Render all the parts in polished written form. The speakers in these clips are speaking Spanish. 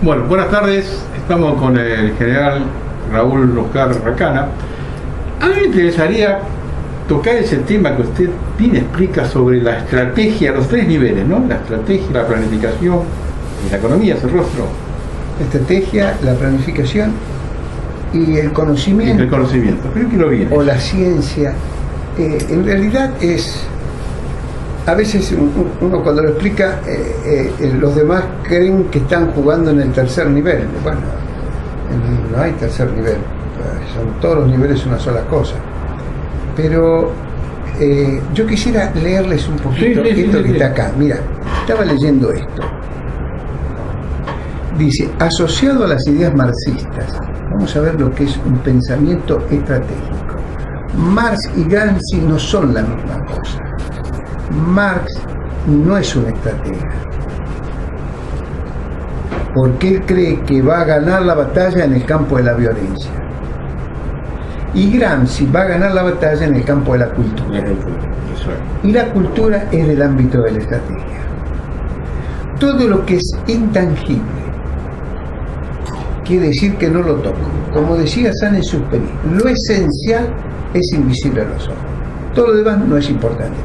Bueno, buenas tardes. Estamos con el general Raúl Oscar Racana. A mí me interesaría tocar ese tema que usted bien explica sobre la estrategia, los tres niveles, ¿no? La estrategia, la planificación y la economía, es el rostro. La estrategia, la planificación y el conocimiento. El conocimiento, creo que lo viene. O la ciencia. En realidad es... A veces uno cuando lo explica, los demás creen que están jugando en el tercer nivel. Bueno, no hay tercer nivel, son todos los niveles una sola cosa. Pero yo quisiera leerles un poquito esto que está acá. Mira, estaba leyendo esto. Dice, asociado a las ideas marxistas, vamos a ver lo que es un pensamiento estratégico. Marx y Gramsci no son la misma cosa. Marx no es un estratega, porque él cree que va a ganar la batalla en el campo de la violencia, y Gramsci va a ganar la batalla en el campo de la cultura, y la cultura es del ámbito de la estrategia. Todo lo que es intangible quiere decir que no lo toco. Como decía Saint-Exupéry, lo esencial es invisible a los ojos, todo lo demás no es importante.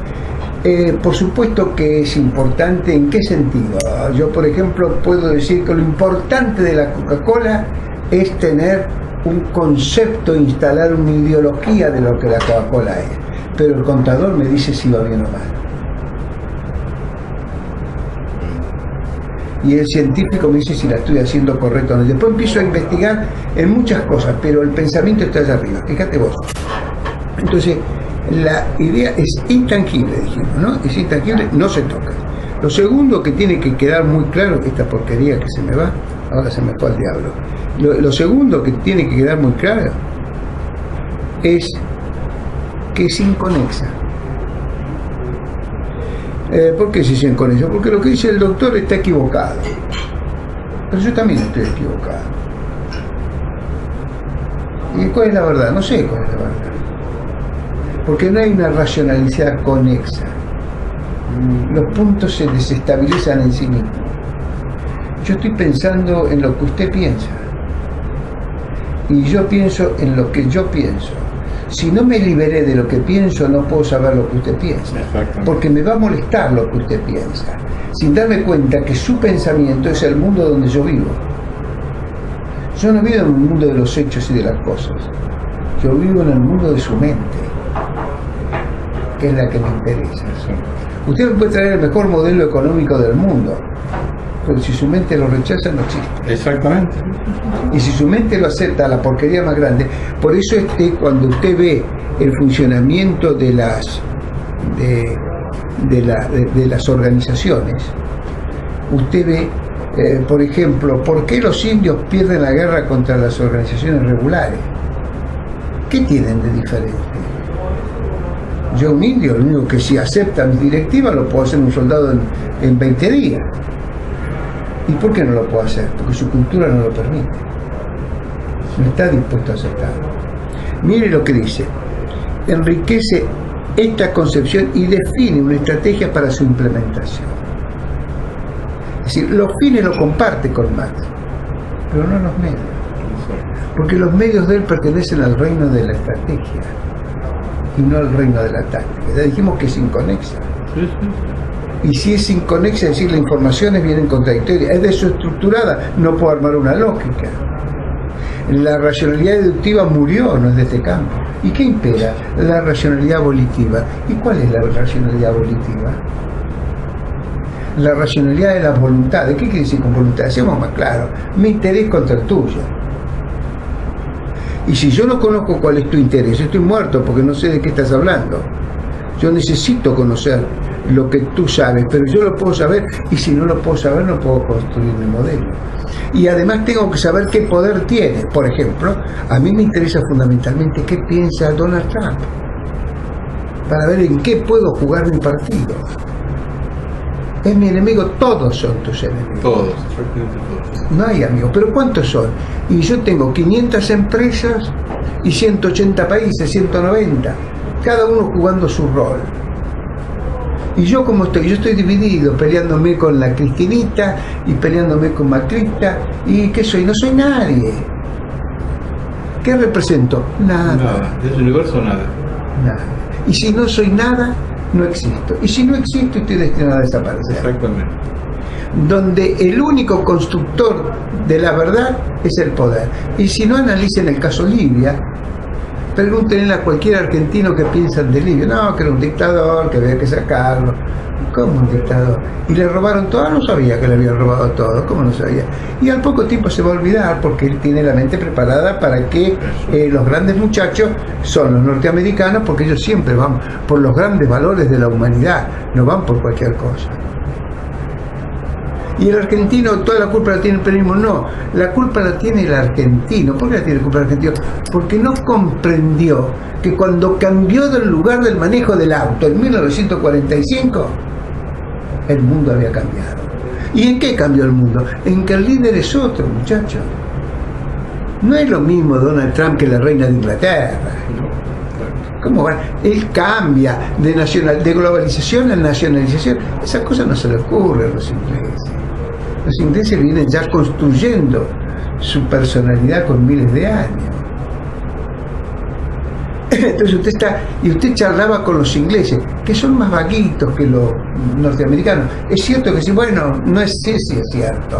Por supuesto que es importante. ¿En qué sentido? Yo, por ejemplo, puedo decir que lo importante de la Coca-Cola es tener un concepto, instalar una ideología de lo que la Coca-Cola es. Pero el contador me dice si va bien o mal. Y el científico me dice si la estoy haciendo correcto o no. Después empiezo a investigar en muchas cosas, pero el pensamiento está allá arriba. Fíjate vos. Entonces, la idea es intangible, dijimos, ¿no? Es intangible, no se toca. Lo segundo que tiene que quedar muy claro, esta porquería que se me va, ahora se me fue al diablo. Lo segundo que tiene que quedar muy claro es que es inconexa. ¿Por qué es inconexa? Porque lo que dice el doctor está equivocado. Pero yo también estoy equivocado. ¿Y cuál es la verdad? No sé cuál es la verdad. Porque no hay una racionalidad conexa. Los puntos se desestabilizan en sí mismos. Yo estoy pensando en lo que usted piensa. Y yo pienso en lo que yo pienso. Si no me liberé de lo que pienso, no puedo saber lo que usted piensa. Porque me va a molestar lo que usted piensa, sin darme cuenta que su pensamiento es el mundo donde yo vivo. Yo no vivo en el mundo de los hechos y de las cosas. Yo vivo en el mundo de su mente, que es la que me interesa. Usted me puede traer el mejor modelo económico del mundo, pero si su mente lo rechaza, no existe. Exactamente. Y si su mente lo acepta, la porquería más grande. Por eso cuando usted ve el funcionamiento de las organizaciones, usted ve, por ejemplo, ¿por qué los indios pierden la guerra contra las organizaciones regulares? ¿Qué tienen de diferente? Yo, un indio, lo único que si acepta mi directiva lo puedo hacer un soldado en 20 días. ¿Y por qué no lo puedo hacer? Porque su cultura no lo permite. No está dispuesto a aceptarlo. Mire lo que dice. Enriquece esta concepción y define una estrategia para su implementación. Es decir, los fines lo comparte con Marx, pero no los medios. Porque los medios de él pertenecen al reino de la estrategia y no al reino de la táctica. Ya dijimos que es inconexa. Y si es inconexa, es decir, las informaciones vienen contradictorias, es desestructurada, no puedo armar una lógica. La racionalidad deductiva murió, no es de este campo. ¿Y qué impera? La racionalidad volitiva. ¿Y cuál es la racionalidad volitiva? La racionalidad de las voluntades. ¿Qué quiere decir con voluntad? Seamos más claros. Mi interés contra el tuyo. Y si yo no conozco cuál es tu interés, estoy muerto porque no sé de qué estás hablando. Yo necesito conocer lo que tú sabes, pero yo lo puedo saber, y si no lo puedo saber no puedo construir mi modelo. Y además tengo que saber qué poder tiene. Por ejemplo, a mí me interesa fundamentalmente qué piensa Donald Trump, para ver en qué puedo jugar mi partido. Es mi enemigo, todos son tus enemigos. Todos, exactamente todos. No hay amigos, pero ¿cuántos son? Y yo tengo 500 empresas y 180 países, 190, cada uno jugando su rol. Y yo como estoy, yo estoy dividido, peleándome con la cristinita y peleándome con macrista. ¿Y qué soy? No soy nadie. ¿Qué represento? Nada. Nada, de ese universo nada. Nada. Y si no soy nada, no existo. Y si no existo, estoy destinado a desaparecer. Exactamente. Donde el único constructor de la verdad es el poder. Y si no, analicen el caso Libia. Pregúntenle a cualquier argentino que piensan de Libia. No, que era un dictador, que había que sacarlo. ¿Cómo un dictador? Y le robaron todo. No sabía que le habían robado todo. ¿Cómo no sabía? Y al poco tiempo se va a olvidar porque él tiene la mente preparada para que los grandes muchachos son los norteamericanos, porque ellos siempre van por los grandes valores de la humanidad, no van por cualquier cosa. Y el argentino, toda la culpa la tiene el peronismo. No, la culpa la tiene el argentino. ¿Por qué la tiene culpa el argentino? Porque no comprendió que cuando cambió del lugar del manejo del auto en 1945, el mundo había cambiado. ¿Y en qué cambió el mundo? En que el líder es otro, muchacho. No es lo mismo Donald Trump que la reina de Inglaterra. ¿Cómo va? Él cambia de globalización a nacionalización. Esas cosas no se le ocurren a los ingleses. Los ingleses vienen ya construyendo su personalidad con miles de años. Entonces usted charlaba con los ingleses, que son más vaguitos que los norteamericanos. Es cierto que sí, bueno, no es sí, sí es cierto.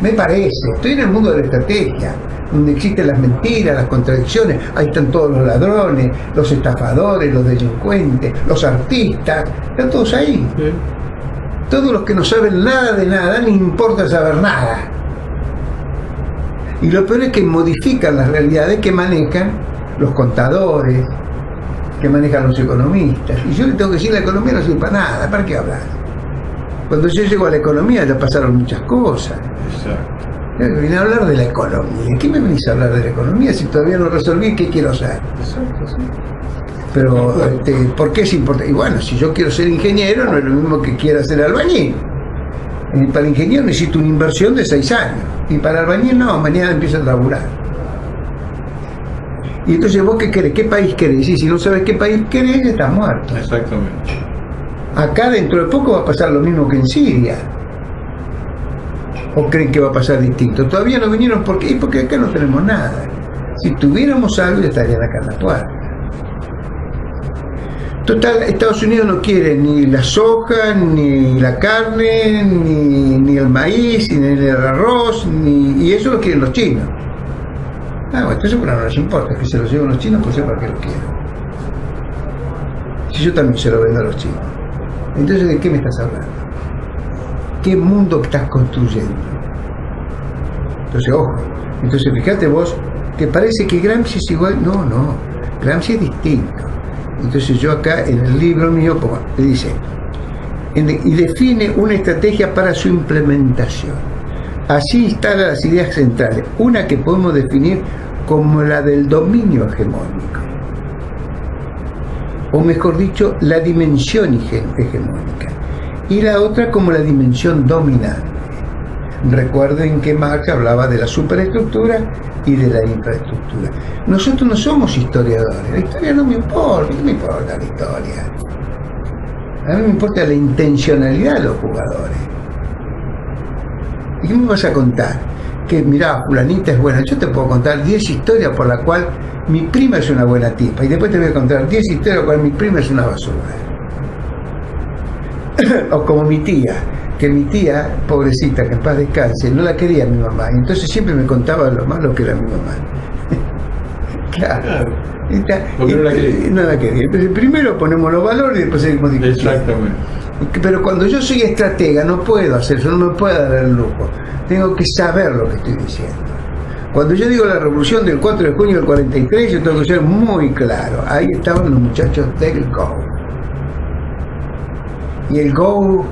Me parece, estoy en el mundo de la estrategia, donde existen las mentiras, las contradicciones, ahí están todos los ladrones, los estafadores, los delincuentes, los artistas, están todos ahí. Sí. Todos los que no saben nada de nada, ni importa saber nada. Y lo peor es que modifican las realidades que manejan los contadores, que manejan los economistas. Y yo le tengo que decir, la economía no sirve para nada, ¿para qué hablar? Cuando yo llego a la economía ya pasaron muchas cosas. Exacto. Vine a hablar de la economía. ¿Qué me venís a hablar de la economía si todavía no resolví qué quiero hacer? Exacto, sí. Pero, ¿por qué es importante? Y bueno, si yo quiero ser ingeniero, no es lo mismo que quiera ser albañil. Para el ingeniero necesito una inversión de 6 años. Y para el albañil no, mañana empiezo a laburar. Y entonces, ¿vos qué querés? ¿Qué país querés? Y si no sabes qué país querés, estás muerto. Exactamente. Acá dentro de poco va a pasar lo mismo que en Siria. ¿O creen que va a pasar distinto? Todavía no vinieron porque acá no tenemos nada. Si tuviéramos algo, ya estarían acá en la puerta. Total, Estados Unidos no quiere ni la soja, ni la carne, ni el maíz, ni el arroz, y eso lo quieren los chinos. Bueno, entonces bueno, no les importa que se lo lleven los chinos, pues para qué lo quieren. Si yo también se lo vendo a los chinos. Entonces, ¿de qué me estás hablando? ¿Qué mundo estás construyendo? Entonces, ojo. Entonces, fíjate vos, que parece que Gramsci es igual. No, Gramsci es distinto. Entonces yo acá en el libro mío le dice, y define una estrategia para su implementación. Así instala las ideas centrales, una que podemos definir como la del dominio hegemónico, o mejor dicho, la dimensión hegemónica, y la otra como la dimensión dominante. Recuerden que Marx hablaba de la superestructura y de la infraestructura. Nosotros no somos historiadores, la historia no me importa, ¿qué me importa la historia? A mí me importa la intencionalidad de los jugadores. ¿Y qué me vas a contar? Que mirá, fulanita es buena. Yo te puedo contar 10 historias por las cuales mi prima es una buena tipa, y después te voy a contar 10 historias por las cuales mi prima es una basura. O como mi tía, que mi tía, pobrecita, que en paz descanse, no la quería mi mamá, y entonces siempre me contaba lo malo que era mi mamá. Claro. Porque no la quería. No la quería. Entonces primero ponemos los valores y después seguimos discutiendo. Exactamente. Pero cuando yo soy estratega no puedo hacer eso, no me puedo dar el lujo. Tengo que saber lo que estoy diciendo. Cuando yo digo la revolución del 4 de junio del 43, yo tengo que ser muy claro. Ahí estaban los muchachos del Go. Y el Go,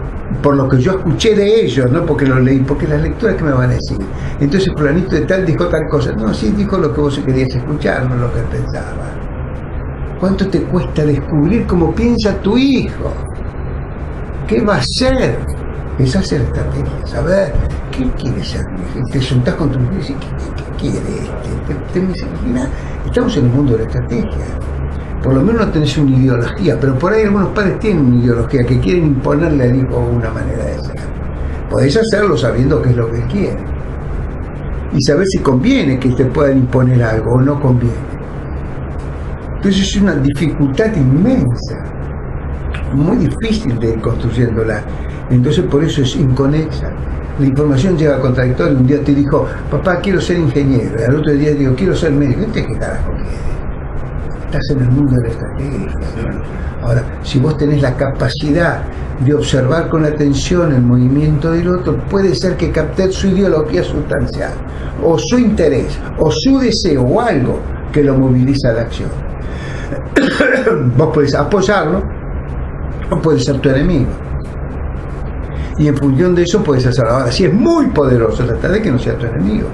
por lo que yo escuché de ellos, no porque lo leí, porque las lecturas que me van a decir. Entonces fulanito de tal dijo tal cosa. No, sí dijo lo que vos querías escuchar, no lo que él pensaba. ¿Cuánto te cuesta descubrir cómo piensa tu hijo? ¿Qué va a hacer? Es hacer estrategia, saber qué quiere ser. Te sentás con tu hijo y dices, ¿qué quiere este? Te imaginas, estamos en el mundo de la estrategia. por lo menos no tenés una ideología, pero por ahí algunos padres tienen una ideología que quieren imponerle al hijo una manera de ser. Podés hacerlo sabiendo qué es lo que quieren y saber si conviene que te puedan imponer algo o no conviene. Entonces es una dificultad inmensa, muy difícil de ir construyéndola. Entonces por eso es inconexa. La información llega contradictoria. Un día te dijo, papá, quiero ser ingeniero, y al otro día digo, quiero ser médico. ¿Qué carajo quieres? Estás en el mundo de la estrategia. Ahora, si vos tenés la capacidad de observar con atención el movimiento del otro, puede ser que captes su ideología sustancial, o su interés, o su deseo, o algo que lo moviliza a la acción. Vos podés apoyarlo, o puede ser tu enemigo. Y en función de eso puedes hacerlo. Ahora, si es muy poderoso, trata de que no sea tu enemigo.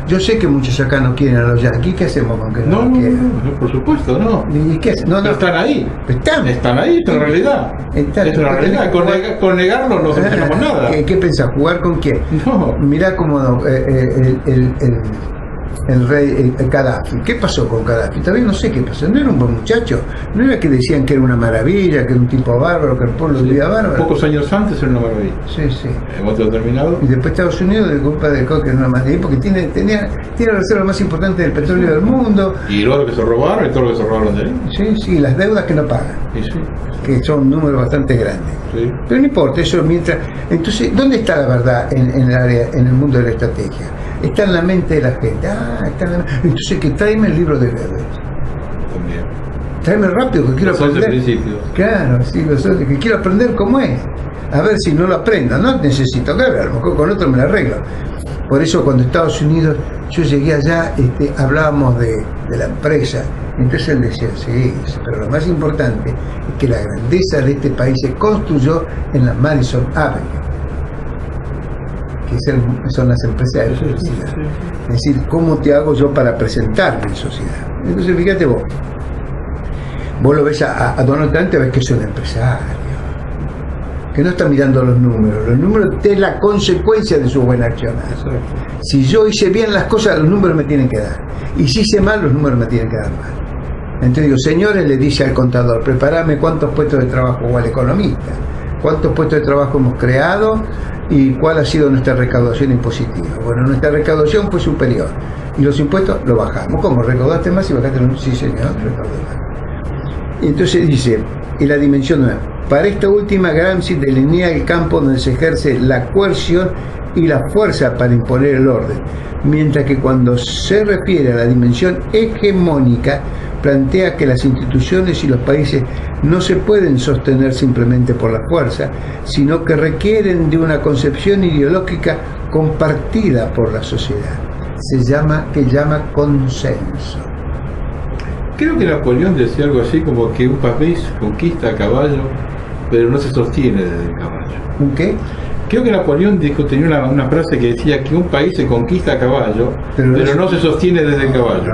Yo sé que muchos acá no quieren a los yanquis. ¿Qué hacemos con que no los quieran? No, por supuesto, no. ¿Y qué hacen? No. Están ahí. Están ahí, es una realidad. Es una realidad. Con negarlo no tenemos nada. ¿Qué pensás? ¿Jugar con quién? No. Mirá cómo el rey Gaddafi. ¿Qué pasó con Gaddafi? Todavía no sé qué pasó. No era un buen muchacho. No era que decían que era una maravilla, que era un tipo bárbaro, que el pueblo vivía bárbaro. Pocos años antes era una maravilla. Sí. ¿Hemos terminado? Y después Estados Unidos, de culpa de coque, era una maravilla, porque tiene la reserva más importante del petróleo del mundo. Y lo que se robaron y todo lo que se robaron de él. Sí, las deudas que no pagan. Sí. Que son un número bastante grande. Sí. Pero no importa, eso mientras. Entonces, ¿dónde está la verdad en el mundo de la estrategia? Está en la mente de la gente. Está en la mente. Entonces, que tráeme el libro de Goebbels. También. Tráeme rápido, que quiero aprender. Claro, sí, que quiero aprender cómo es. A ver si no lo aprendo. No necesito Goebbels, a lo mejor con otro me lo arreglo. Por eso, cuando Estados Unidos, yo llegué allá, hablábamos de la empresa. Entonces él decía, sí, pero lo más importante es que la grandeza de este país se construyó en la Madison Avenue, que son las empresas de publicidad. Es decir, ¿cómo te hago yo para presentarme en sociedad? Entonces, fíjate vos lo ves a Donald Trump, te ves que es un empresario, que no está mirando los números es la consecuencia de su buena accionar. Si yo hice bien las cosas, los números me tienen que dar, y si hice mal, los números me tienen que dar mal. Entonces digo, señores, le dice al contador, prepárame cuántos puestos de trabajo, o al economista, cuántos puestos de trabajo hemos creado y cuál ha sido nuestra recaudación impositiva. Bueno, nuestra recaudación fue superior y los impuestos lo bajamos. ¿Cómo? ¿Recaudaste más y bajaste los? Sí, señor, recaudé más. Y entonces dice, y la dimensión nueva, para esta última Gramsci delinea el campo donde se ejerce la coerción y la fuerza para imponer el orden, mientras que cuando se refiere a la dimensión hegemónica, plantea que las instituciones y los países no se pueden sostener simplemente por la fuerza, sino que requieren de una concepción ideológica compartida por la sociedad. Llama consenso. Creo que Napoleón decía algo así como que un país conquista a caballo, pero no se sostiene desde el caballo. ¿Un qué? Creo que Napoleón tenía una frase que decía que un país se conquista a caballo, pero no se sostiene desde el caballo.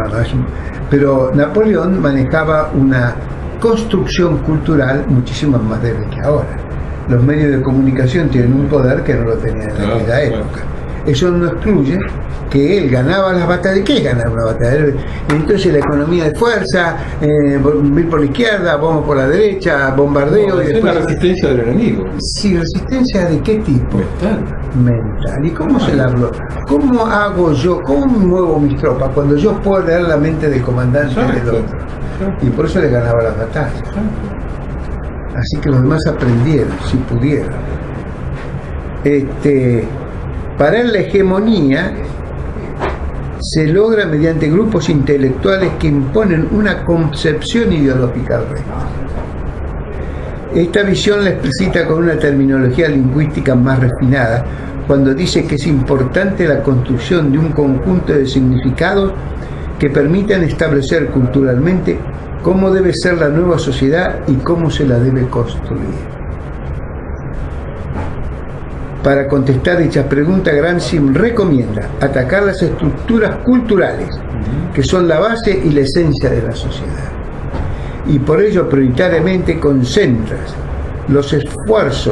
Pero Napoleón manejaba una construcción cultural muchísimo más débil que ahora. Los medios de comunicación tienen un poder que no lo tenían en aquella época. Eso no excluye que él ganaba las batallas. ¿Qué es ganar una batalla? Entonces la economía de fuerza, ir por la izquierda, vamos por la derecha, bombardeo. Y después la resistencia del enemigo. Sí, ¿resistencia de qué tipo? Mental. ¿Y cómo se la habló? ¿Cómo hago yo? ¿Cómo muevo mis tropas cuando yo puedo leer la mente del comandante del otro? Y por eso le ganaba las batallas. Así que los demás aprendieron, si pudieron. Para él la hegemonía se logra mediante grupos intelectuales que imponen una concepción ideológica al resto. Esta visión la explicita con una terminología lingüística más refinada, cuando dice que es importante la construcción de un conjunto de significados que permitan establecer culturalmente cómo debe ser la nueva sociedad y cómo se la debe construir. Para contestar dichas preguntas, Gramsci recomienda atacar las estructuras culturales, que son la base y la esencia de la sociedad. Y por ello prioritariamente concentra los esfuerzos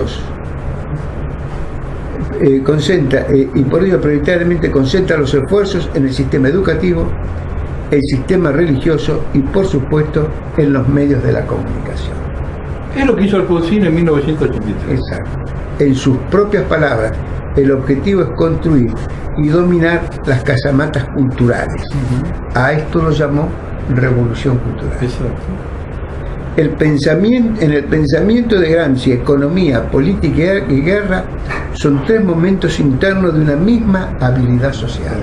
en el sistema educativo el sistema religioso y, por supuesto, en los medios de la comunicación. Es lo que hizo Alfonsín en 1983. Exacto. En sus propias palabras, el objetivo es construir y dominar las casamatas culturales. A esto lo llamó revolución cultural. Exacto. En el pensamiento de Gramsci, economía, política y guerra son tres momentos internos de una misma habilidad social.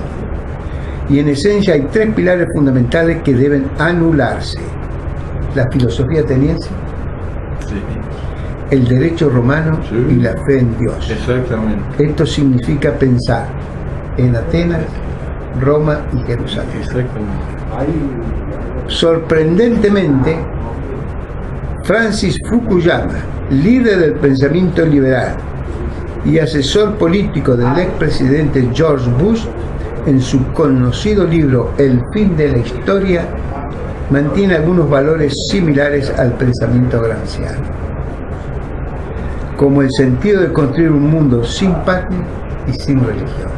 Y en esencia hay tres pilares fundamentales que deben anularse: la filosofía ateniense, Sí. el derecho romano y la fe en Dios. Exactamente. Esto significa pensar en Atenas, Roma y Jerusalén. Exactamente. Sorprendentemente, Francis Fukuyama, líder del pensamiento liberal y asesor político del expresidente George Bush, en su conocido libro El fin de la historia, mantiene algunos valores similares al pensamiento gramsciano, como el sentido de construir un mundo sin patria y sin religión.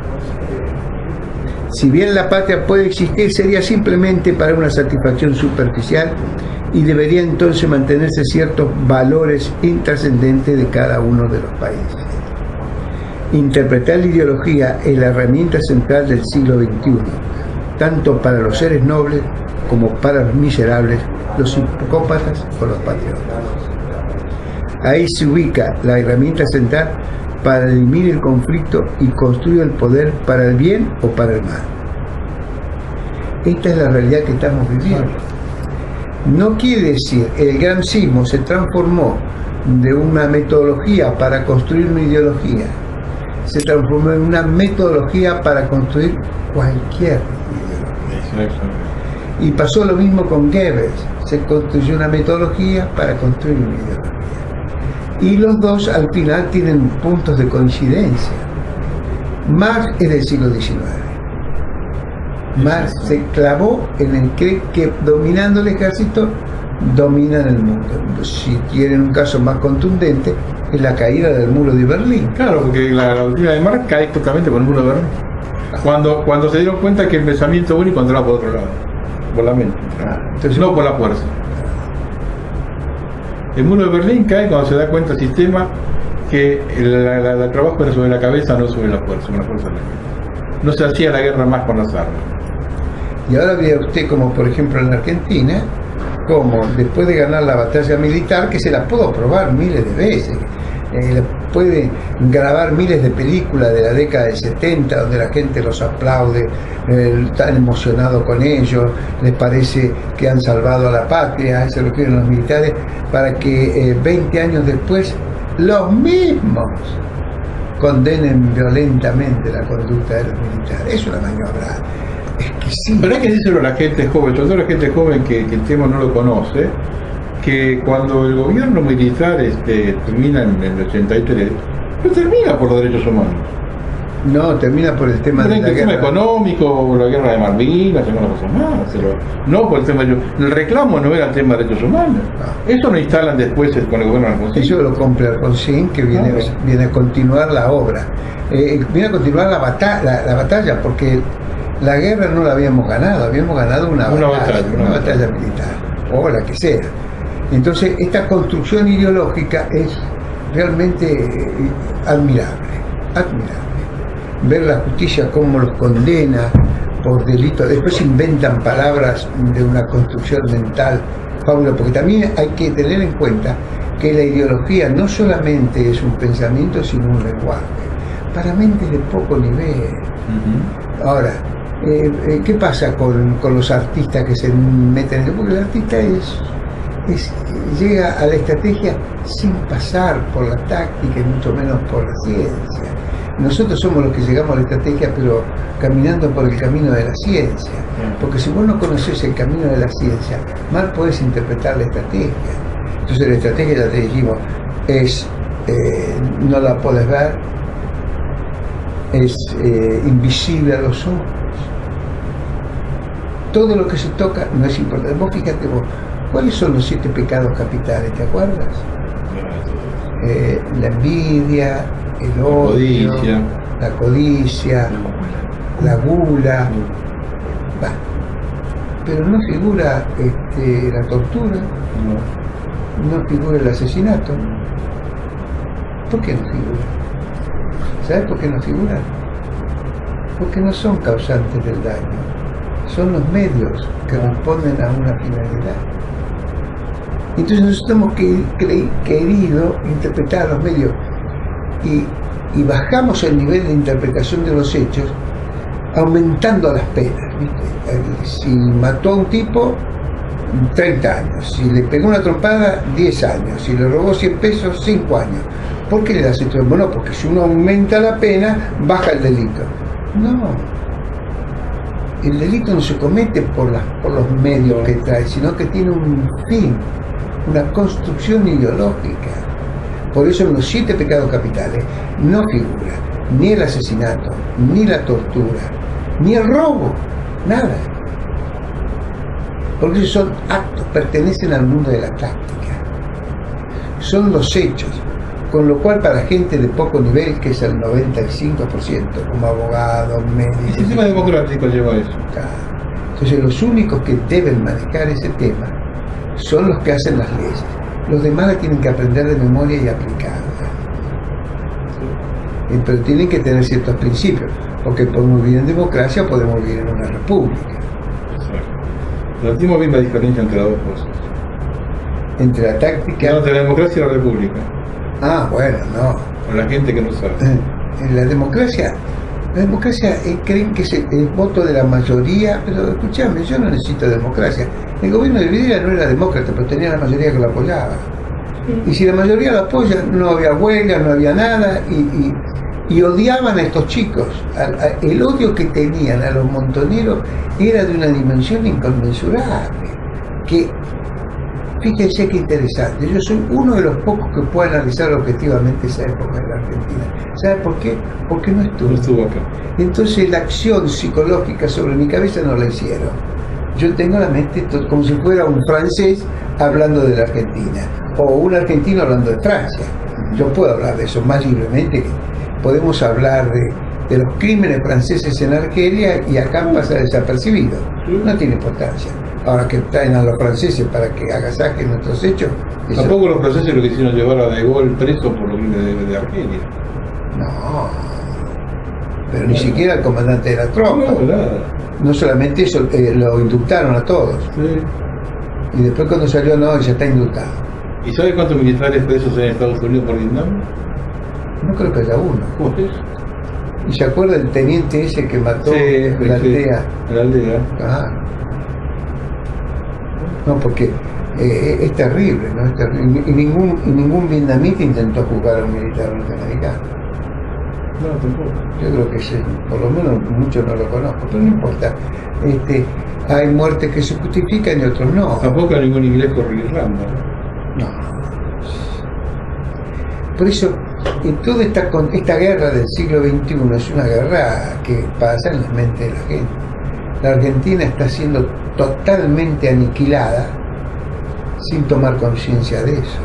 Si bien la patria puede existir, sería simplemente para una satisfacción superficial y debería entonces mantenerse ciertos valores intrascendentes de cada uno de los países. Interpretar la ideología es la herramienta central del siglo XXI, tanto para los seres nobles como para los miserables, los psicópatas o los patriotas. Ahí se ubica la herramienta central para dirimir el conflicto y construir el poder para el bien o para el mal. Esta es la realidad que estamos viviendo. No quiere decir, el gramscismo se transformó de una metodología para construir una ideología, se transformó en una metodología para construir cualquier ideología. Y pasó lo mismo con Goebbels, se construyó una metodología para construir una ideología. Y los dos al final tienen puntos de coincidencia. Marx es del siglo XIX. Marx se clavó en el que dominando el ejército dominan el mundo. Si quieren un caso más contundente, es la caída del muro de Berlín. Claro, porque la doctrina de Marx cae justamente por el muro de Berlín. Cuando se dieron cuenta que el pensamiento único entraba por otro lado, por la mente, Entonces, no por la fuerza. El muro de Berlín cae cuando se da cuenta el sistema que el trabajo era sobre la cabeza, no sobre la fuerza de la mente. No se hacía la guerra más con las armas. y ahora vea usted como por ejemplo en la Argentina, como después de ganar la batalla militar, que se la pudo probar miles de veces, puede grabar miles de películas de la década del 70 donde la gente los aplaude, están emocionados con ellos, les parece que han salvado a la patria, eso lo quieren los militares, para que 20 años después los mismos condenen violentamente la conducta de los militares. Es una maniobra. Es que sí. Pero hay que decirlo a la gente joven, sobre todo a la gente joven que el tema no lo conoce, que cuando el gobierno militar termina en el 83, no termina por los derechos humanos. No, termina por el tema de la el tema guerra económico, la guerra de Malvinas, algunas cosas más, pero no por el tema de el reclamo no era el tema de derechos humanos. Eso lo instalan después con el gobierno de Alfonsín. Eso lo compra Alfonsín, que viene a continuar la obra, viene a continuar la batalla, porque la guerra no la habíamos ganado una batalla militar, o la que sea. Entonces, esta construcción ideológica es realmente admirable. Ver la justicia cómo los condena por delitos, después inventan palabras de una construcción mental fabulosa, porque también hay que tener en cuenta que la ideología no solamente es un pensamiento, sino un lenguaje, para mentes de poco nivel. Ahora, ¿qué pasa con los artistas que se meten en el? Porque el artista llega a la estrategia sin pasar por la táctica y mucho menos por la ciencia. Nosotros somos los que llegamos a la estrategia, pero caminando por el camino de la ciencia. Porque si vos no conocés el camino de la ciencia, mal podés interpretar la estrategia. Entonces la estrategia, ya te dijimos, no la podés ver, es invisible a los ojos. Todo lo que se toca no es importante. Vos fíjate vos, ¿cuáles son los 7 pecados capitales? ¿Te acuerdas? La envidia, el odio, la codicia, la gula. pero no figura la tortura, no figura el asesinato. ¿Por qué no figura? ¿Sabes por qué no figura? Porque no son causantes del daño, son los medios que responden a una finalidad. Entonces nosotros hemos querido interpretar a los medios y bajamos el nivel de interpretación de los hechos aumentando las penas, ¿viste? Si mató a un tipo, 30 años, si le pegó una trompada, 10 años, si le robó 100 pesos, 5 años. ¿Por qué le das esto? Bueno, porque si uno aumenta la pena, baja el delito. No, el delito no se comete por los medios que trae, sino que tiene un fin, una construcción ideológica. Por eso en los 7 pecados capitales no figura ni el asesinato, ni la tortura, ni el robo, nada. Porque esos son actos, pertenecen al mundo de la táctica. Son los hechos, con lo cual para gente de poco nivel, que es el 95%, como abogados, médicos... El sistema democrático lleva a eso. Claro. Entonces los únicos que deben manejar ese tema son los que hacen las leyes. Los demás la tienen que aprender de memoria y aplicarla. Pero tienen que tener ciertos principios, porque podemos vivir en democracia o podemos vivir en una república. No tenemos bien la diferencia entre las dos cosas. Entre la táctica... No, entre la democracia y la república. Ah, bueno, no. Con la gente que no sabe. En la democracia creen que es el voto de la mayoría, pero escuchame, yo no necesito democracia. El gobierno de Videla no era demócrata, pero tenía la mayoría que lo apoyaba. Y si la mayoría lo apoya, no había huelga, no había nada, y odiaban a estos chicos. El odio que tenían a los montoneros era de una dimensión inconmensurable. Que, fíjense qué interesante, yo soy uno de los pocos que puede analizar objetivamente esa época en la Argentina. ¿Sabe por qué? Porque no estuvo acá. Entonces la acción psicológica sobre mi cabeza no la hicieron. Yo tengo la mente como si fuera un francés hablando de la Argentina, o un argentino hablando de Francia. Yo puedo hablar de eso más libremente. Podemos hablar de los crímenes franceses en Argelia y acá pasa desapercibido. No tiene importancia. Ahora que traen a los franceses para que agasajen nuestros hechos. Tampoco los franceses lo quisieron llevar a De Gaulle preso por los crímenes de Argelia. No, pero ni siquiera el comandante de la tropa. No, nada. No solamente eso, lo indultaron a todos. Sí. Y después cuando salió, no, ya está indultado. ¿Y sabe cuántos militares presos en Estados Unidos por Vietnam? No creo que haya uno. ¿Cómo es? ¿Y se acuerda del teniente ese que mató en la aldea? En la aldea. Ah. No, porque es terrible, ¿no? Es terrible. Y ningún vietnamita intentó juzgar a un militar norteamericano. No, tampoco. Yo creo que sí, por lo menos muchos no lo conozco, pero no importa. Hay muertes que se justifican y otros no. Tampoco ningún inglés corrió Irlanda. No. Por eso, toda esta guerra del siglo XXI es una guerra que pasa en la mente de la gente. La Argentina está siendo totalmente aniquilada sin tomar conciencia de eso.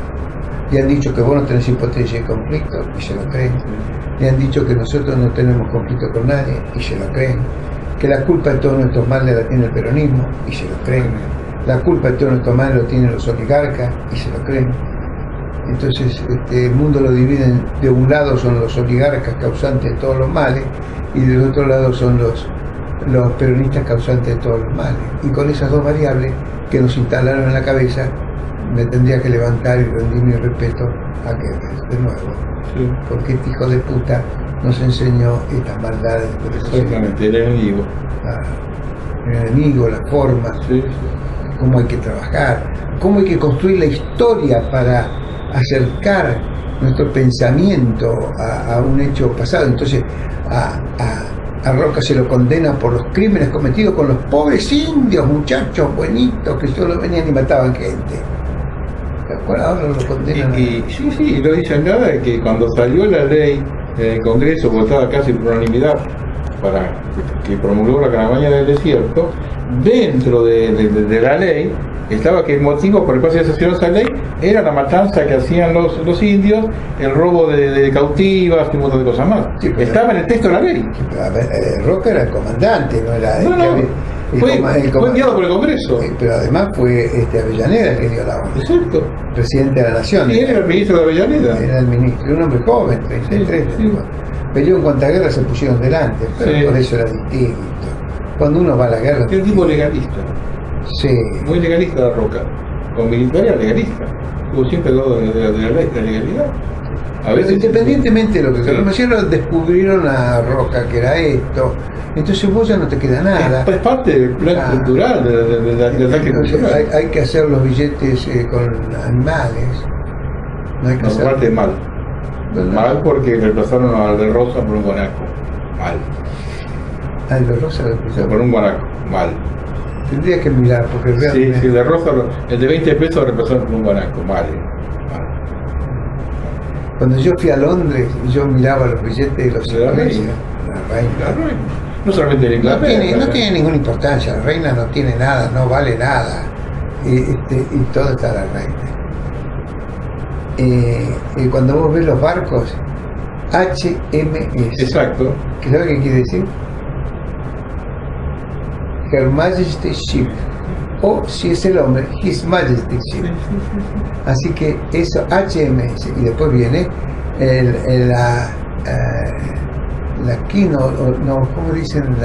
Le han dicho que vos no tenés impotencia de conflicto y se lo creen. Le han dicho que nosotros no tenemos conflicto con nadie y se lo creen. Que la culpa de todos nuestros males la tiene el peronismo y se lo creen. La culpa de todos nuestros males lo tienen los oligarcas y se lo creen. Entonces el mundo lo dividen, de un lado son los oligarcas causantes de todos los males y del otro lado son los peronistas causantes de todos los males. Y con esas dos variables que nos instalaron en la cabeza, me tendría que levantar y rendir mi respeto a Goebbels de nuevo. Sí. Porque este hijo de puta nos enseñó estas maldades. Exactamente, el enemigo. El enemigo, la forma, sí. Cómo hay que trabajar, cómo hay que construir la historia para acercar nuestro pensamiento a un hecho pasado. Entonces a Roca se lo condena por los crímenes cometidos con los pobres indios, muchachos buenitos que solo venían y mataban gente. Ahora lo condenan. Sí, no dicen nada de que cuando salió la ley en el Congreso, votada casi por unanimidad, para que promulgó la campaña del desierto, dentro de la ley estaba que el motivo por el cual se sancionó esa ley era la matanza que hacían los indios, el robo de cautivas y un montón de cosas más. Sí, estaba en el texto de la ley. A ver, Roca era el comandante, no era... Fue enviado por el Congreso. Pero además fue Avellaneda el que dio la orden. Exacto. Presidente de la Nación. Sí, era el ministro de Avellaneda. Era el ministro, era un hombre joven, 33. Sí. Peleó en cuanto a guerra, se pusieron delante, pero por eso era distinto. Cuando uno va a la guerra... Es un tipo legalista. Sí. Muy legalista la Roca. Como militar era legalista. Estuvo siempre al lado de la legalidad. A veces, independientemente de lo que conocieron, descubrieron a Roca que era esto. Entonces vos ya no te queda nada. Es parte del plan cultural, del ataque cultural. Hay que hacer los billetes con animales. No hay que hacer. Parte mal. Mal porque reemplazaron al de Rosa por un guanaco. Mal. Al de Rosa lo reemplazaron por un guanaco. Mal. Tendría que mirar porque realmente... Sí, el de Rosa, el de 20 pesos lo reemplazaron por un guanaco. Mal. Cuando yo fui a Londres, yo miraba los billetes de los ingleses. La reina. No solamente en Inglaterra. No tiene ninguna importancia. La reina no tiene nada, no vale nada. Y todo está la reina. Cuando vos ves los barcos, HMS. Exacto. ¿Sabes qué quiere decir? Her Majesty's Ship. O si es el hombre, His Majesty's Ship. Así que eso, HMS. Y después viene la Kino, no, ¿cómo dicen?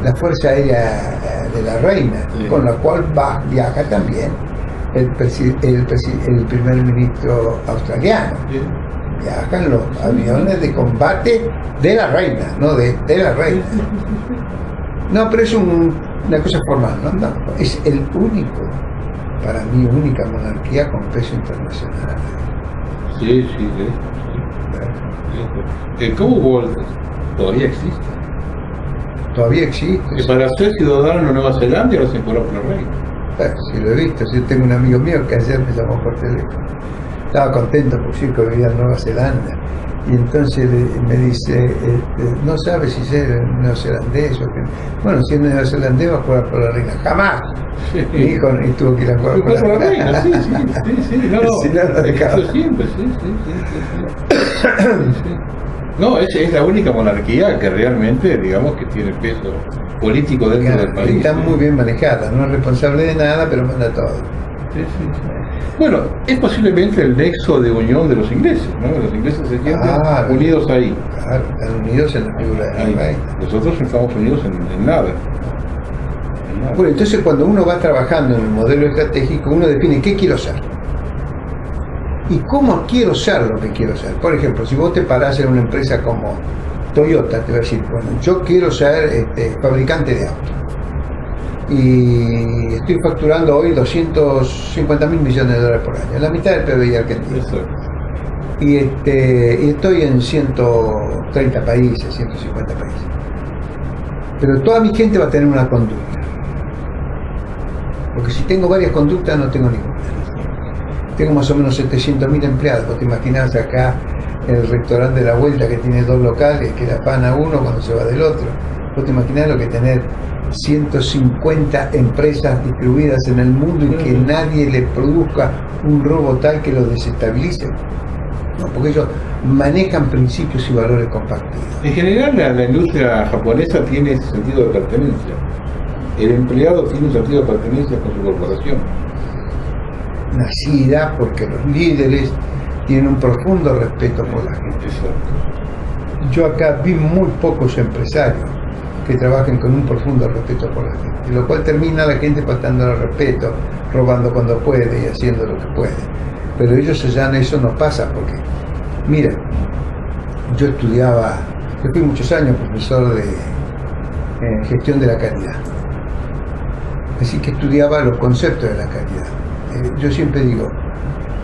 La Fuerza Aérea de la Reina, con la cual viaja también el primer ministro australiano. Viajan los aviones de combate de la Reina, no de la Reina. No, pero es una cosa formal, ¿no? Es el único, para mí, única monarquía con peso internacional. Sí. El Commonwealth todavía existe. Todavía existe. Que para ser ciudadano de Nueva Zelanda lo hacen por la reina. Sí, lo he visto. Yo tengo un amigo mío que ayer me llamó por teléfono. Estaba contento por sí que vivía en Nueva Zelanda. Y entonces me dice, no sabe si es neozelandés o qué. Bueno, si es neozelandés va a jugar por la reina. ¡Jamás! Sí. Mi hijo y tuvo que ir a jugar por la reina. Sí. No, si no lo dejaba. Siempre, sí. No, es la única monarquía que realmente, digamos, que tiene peso político dentro del país. Está muy bien manejada, no es responsable de nada, pero manda todo. Sí. Bueno, es posiblemente el nexo de unión de los ingleses, ¿no? Los ingleses se sienten unidos ahí. Claro, están unidos en la figura de la reina. Nosotros estamos unidos en nada. Bueno, entonces cuando uno va trabajando en el modelo estratégico, uno define qué quiero ser. Y cómo quiero ser lo que quiero ser. Por ejemplo, si vos te parás en una empresa como Toyota, te va a decir, bueno, yo quiero ser fabricante de autos. Y estoy facturando hoy 250.000 millones de dólares por año, la mitad del PBI argentino. Y estoy en 130 países, 150 países. Pero toda mi gente va a tener una conducta. Porque si tengo varias conductas, no tengo ninguna. Tengo más o menos 700.000 empleados. Vos te imaginás acá el restaurante de la vuelta que tiene 2 locales, que la pana uno cuando se va del otro. Vos te imaginás lo que tener 150 empresas distribuidas en el mundo y que nadie le produzca un robo tal que lo desestabilice. No, porque ellos manejan principios y valores compartidos. En general la industria japonesa tiene ese sentido de pertenencia. El empleado tiene un sentido de pertenencia con su corporación. Nacida porque los líderes tienen un profundo respeto por la gente. Exacto. Yo acá vi muy pocos empresarios que trabajen con un profundo respeto por la gente, lo cual termina la gente faltando el respeto, robando cuando puede y haciendo lo que puede. Pero ellos allá en eso no pasa porque, mira, yo fui muchos años profesor de gestión de la calidad, así que estudiaba los conceptos de la calidad. Yo siempre digo,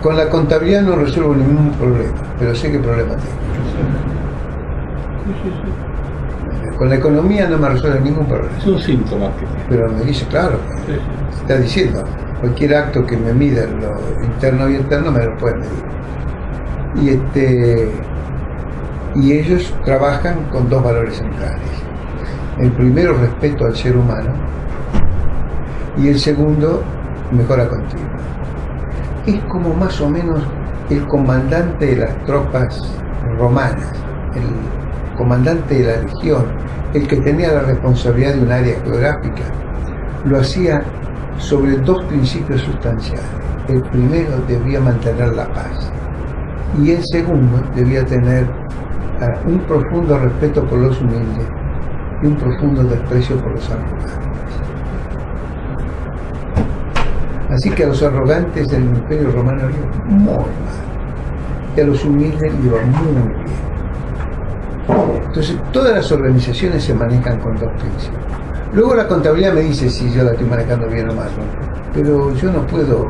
con la contabilidad no resuelvo ningún problema, pero sé qué problema tengo. Con la economía no me resuelve ningún problema. Es un síntoma que tiene. Pero me dice, claro, está diciendo, cualquier acto que me mida lo interno y externo me lo puede medir. Y ellos trabajan con 2 valores centrales. El primero, respeto al ser humano, y el segundo, mejora continua. Es como más o menos el comandante de las tropas romanas, el comandante de la legión, el que tenía la responsabilidad de un área geográfica, lo hacía sobre dos principios sustanciales. El primero, debía mantener la paz, y el segundo, debía tener un profundo respeto por los humildes y un profundo desprecio por los arrogantes. Así que a los arrogantes del Imperio Romano le iba muy mal, y a los humildes le iba muy bien. Entonces todas las organizaciones se manejan con dos principios. Luego la contabilidad me dice si yo la estoy manejando bien o mal, ¿no? Pero yo no puedo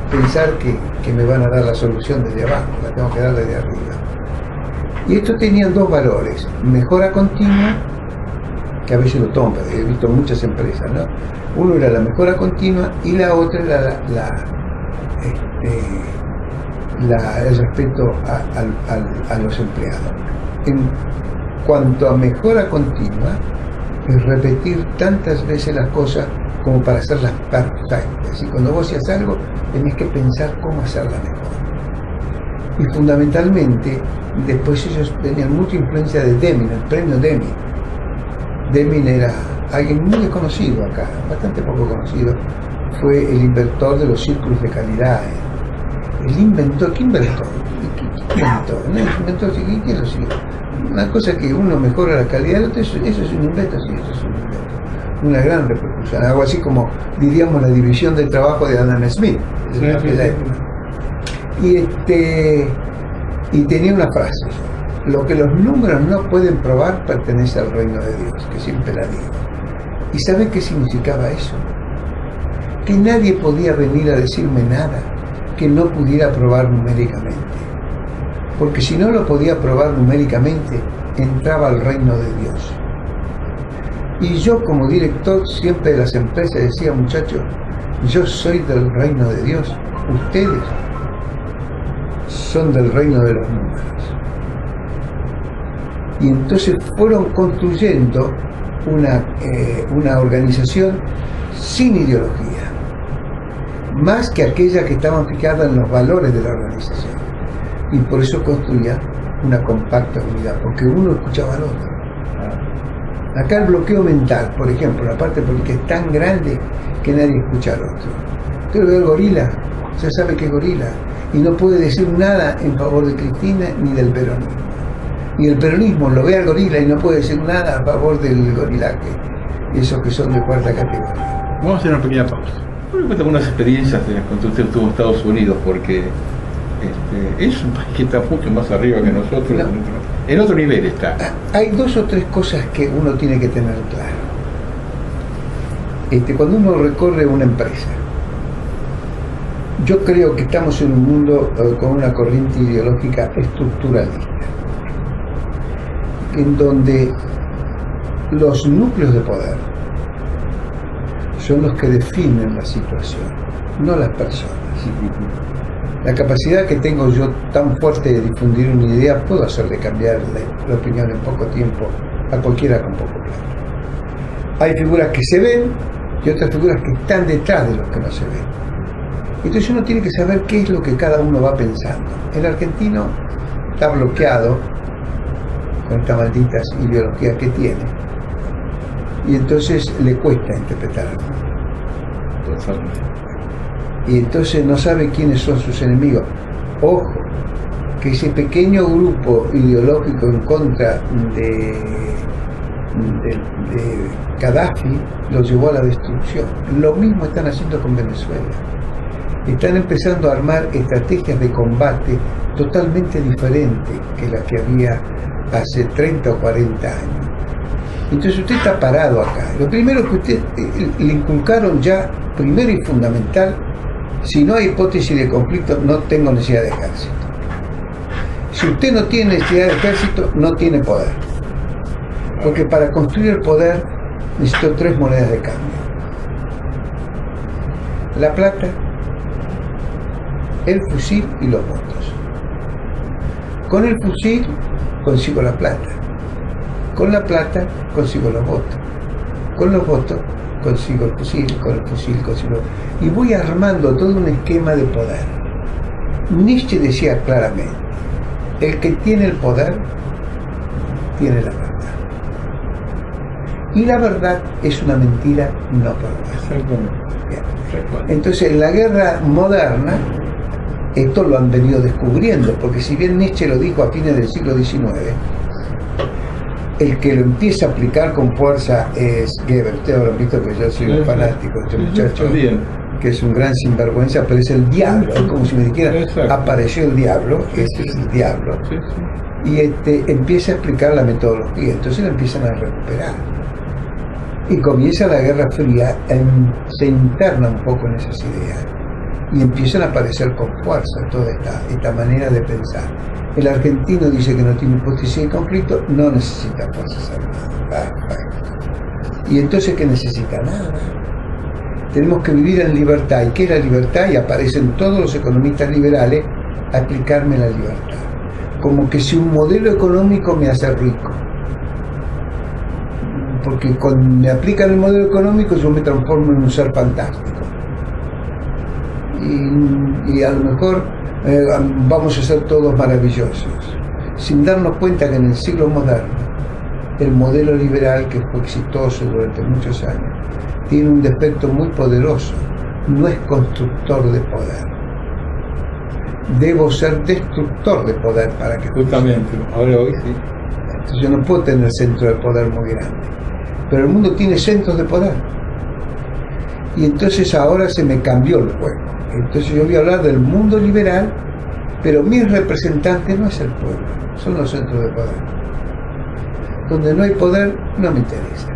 pensar que me van a dar la solución desde abajo, la tengo que dar desde arriba. Y estos tenían dos valores: mejora continua, que a veces lo toman, he visto muchas empresas, ¿no? Uno era la mejora continua y la otra era el respeto a los empleados. En cuanto a mejora continua, es repetir tantas veces las cosas como para hacerlas perfectas. Y cuando vos hacías algo, tenés que pensar cómo hacerla mejor. Y fundamentalmente, después ellos tenían mucha influencia de Deming, el premio Deming. Deming era alguien muy desconocido acá, bastante poco conocido. Fue el inventor de los círculos de calidad. El inventor, ¿qué inventó? ¿Qué inventó? ¿No inventó? ¿Quién lo siguió? Una cosa que uno mejora la calidad del otro, eso es un invento, sí, eso es un invento. Una gran repercusión, algo así como diríamos la división del trabajo de Adam Smith, en aquella época. Y tenía una frase: lo que los números no pueden probar pertenece al reino de Dios, que siempre la digo. ¿Y saben qué significaba eso? Que nadie podía venir a decirme nada que no pudiera probar numéricamente, porque si no lo podía probar numéricamente, entraba al reino de Dios. Y yo, como director siempre de las empresas, decía: muchachos, yo soy del reino de Dios, ustedes son del reino de los números. Y entonces fueron construyendo una organización sin ideología, más que aquella que estaban fijadas en los valores de la organización. Y por eso construía una compacta unidad, porque uno escuchaba al otro. Acá el bloqueo mental, por ejemplo, la parte política es tan grande que nadie escucha al otro. Usted ve al gorila, ya sabe que es gorila, y no puede decir nada en favor de Cristina ni del peronismo. Y el peronismo lo ve al gorila y no puede decir nada a favor del gorilaje, esos que son de cuarta categoría. Vamos a hacer una pequeña pausa. Me cuento algunas experiencias de cuando usted estuvo en Estados Unidos, porque es un país que está mucho más arriba que nosotros, no. En otro nivel está. Hay dos o tres cosas que uno tiene que tener claro. Cuando uno recorre una empresa, yo creo que estamos en un mundo con una corriente ideológica estructuralista, en donde los núcleos de poder son los que definen la situación, no las personas. La capacidad que tengo yo tan fuerte de difundir una idea, puedo hacerle cambiar la opinión en poco tiempo a cualquiera con poco plata. Hay figuras que se ven y otras figuras que están detrás de los que no se ven. Entonces uno tiene que saber qué es lo que cada uno va pensando. El argentino está bloqueado con estas malditas ideologías que tiene, y entonces le cuesta interpretar algo. Y entonces no sabe quiénes son sus enemigos. Ojo, que ese pequeño grupo ideológico en contra de Gaddafi lo llevó a la destrucción. Lo mismo están haciendo con Venezuela. Están empezando a armar estrategias de combate totalmente diferentes que las que había hace 30 o 40 años. Entonces usted está parado acá. Lo primero que usted le inculcaron ya, primero y fundamental: si no hay hipótesis de conflicto, no tengo necesidad de ejército. Si usted no tiene necesidad de ejército, no tiene poder. Porque para construir el poder necesito tres monedas de cambio: la plata, el fusil y los votos. Con el fusil consigo la plata, con la plata consigo los votos, con los votos consigo el fusil, con el fusil consigo... Y voy armando todo un esquema de poder. Nietzsche decía claramente: el que tiene el poder tiene la verdad. Y la verdad es una mentira no probada. Entonces, en la guerra moderna, esto lo han venido descubriendo, porque si bien Nietzsche lo dijo a fines del siglo XIX, el que lo empieza a aplicar con fuerza es Goebbels. Ustedes habrán visto que yo soy un fanático de este muchacho, que es un gran sinvergüenza, pero es el diablo, es como si me dijera, apareció el diablo, ese es el diablo. Y empieza a explicar la metodología, entonces la empiezan a recuperar. Y comienza la Guerra Fría, se interna un poco en esas ideas y empiezan a aparecer con fuerza toda esta manera de pensar. El argentino dice que no tiene hipótesis de conflicto, no necesita fuerzas armadas. Y entonces, ¿qué necesita? Nada. Tenemos que vivir en libertad. ¿Y qué es la libertad? Y aparecen todos los economistas liberales a explicarme la libertad. Como que si un modelo económico me hace rico. Porque cuando me aplican el modelo económico yo me transformo en un ser fantástico. Y a lo mejor vamos a ser todos maravillosos, sin darnos cuenta que en el siglo moderno el modelo liberal, que fue exitoso durante muchos años, tiene un defecto muy poderoso: no es constructor de poder. Debo ser destructor de poder para que justamente ahora hoy sí. Entonces yo no puedo tener centro de poder muy grande, pero el mundo tiene centros de poder, y entonces ahora se me cambió el juego. Entonces yo voy a hablar del mundo liberal, pero mi representante no es el pueblo, son los centros de poder. Donde no hay poder, no me interesa.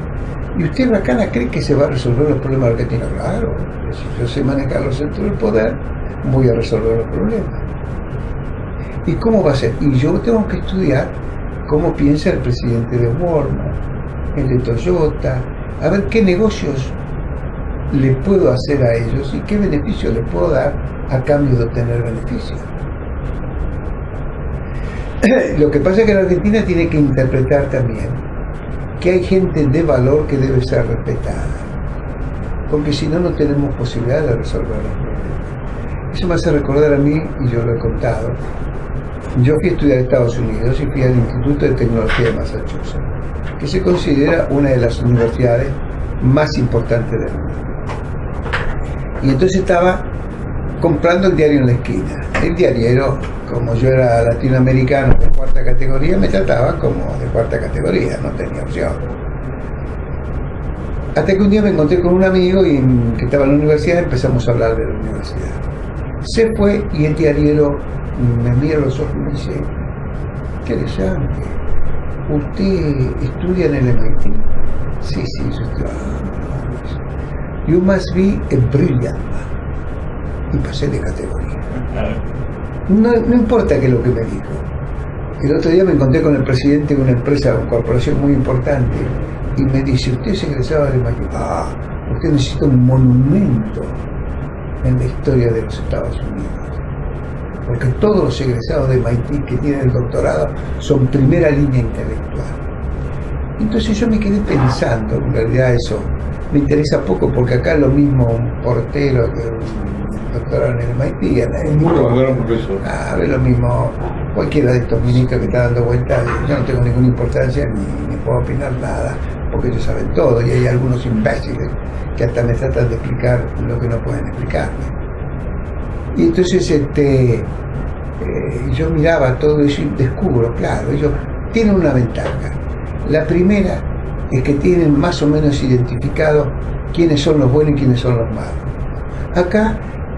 ¿Y usted, Racana, cree que se va a resolver los problemas de Argentina? Claro, si yo sé manejar los centros de poder, voy a resolver los problemas. ¿Y cómo va a ser? Y yo tengo que estudiar cómo piensa el presidente de Walmart, el de Toyota, a ver qué negocios le puedo hacer a ellos y qué beneficio les puedo dar a cambio de obtener beneficios. Lo que pasa es que la Argentina tiene que interpretar también que hay gente de valor que debe ser respetada, porque si no, no tenemos posibilidad de resolver los problemas. Eso me hace recordar a mí, y yo lo he contado, yo fui a estudiar a Estados Unidos y fui al Instituto de Tecnología de Massachusetts, que se considera una de las universidades más importantes del mundo. Y entonces estaba comprando el diario en la esquina. El diariero, como yo era latinoamericano de cuarta categoría, me trataba como de cuarta categoría, no tenía opción. Hasta que un día me encontré con un amigo que estaba en la universidad y empezamos a hablar de la universidad. Se fue y el diariero me mira a los ojos y me dice: ¿qué le llama? ¿Usted estudia en el MIT? Sí, yo estudio. You must be a brilliant man. Y pasé de categoría. No importa qué es lo que me dijo. El otro día me encontré con el presidente de una empresa, una corporación muy importante, y me dice: usted es egresado del MIT. Usted necesita un monumento en la historia de los Estados Unidos, porque todos los egresados de MIT que tienen el doctorado son primera línea intelectual. Entonces yo me quedé pensando, en realidad eso me interesa poco, porque acá es lo mismo un portero que un doctorado en el MIT, es lo mismo cualquiera de estos ministros que está dando vueltas. Yo no tengo ninguna importancia ni puedo opinar nada, porque ellos saben todo, y hay algunos imbéciles que hasta me tratan de explicar lo que no pueden explicarme. Y entonces yo miraba todo eso y descubro, claro, ellos tienen una ventaja. La primera es que tienen más o menos identificado quiénes son los buenos y quiénes son los malos. Acá,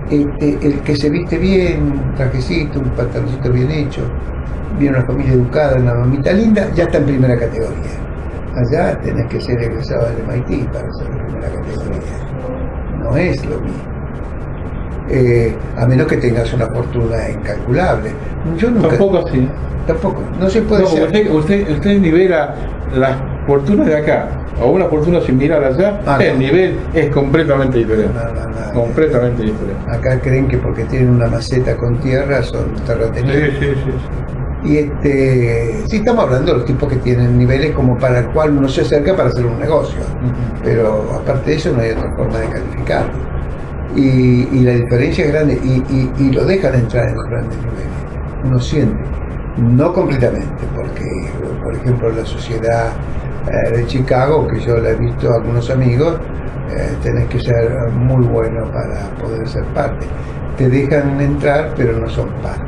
el que se viste bien, un trajecito, un pantaloncito bien hecho, viene una familia educada, una mamita linda, ya está en primera categoría. Allá tenés que ser egresado del MIT para ser en primera categoría. No es lo mismo. A menos que tengas una fortuna incalculable. Yo nunca, tampoco así. Tampoco, no se puede hacer. Usted nivela las fortunas de acá o una fortuna similar allá, el nivel es completamente diferente. No, completamente diferente. Acá creen que porque tienen una maceta con tierra son terratenientes. Sí. Y sí, estamos hablando de los tipos que tienen niveles como para el cual uno se acerca para hacer un negocio. Pero aparte de eso no hay otra forma de calificarlo. Y la diferencia es grande, y lo dejan entrar en los grandes niveles. Uno siente. No completamente, porque, por ejemplo, la sociedad de Chicago, que yo la he visto a algunos amigos, tenés que ser muy bueno para poder ser parte. Te dejan entrar, pero no son parte.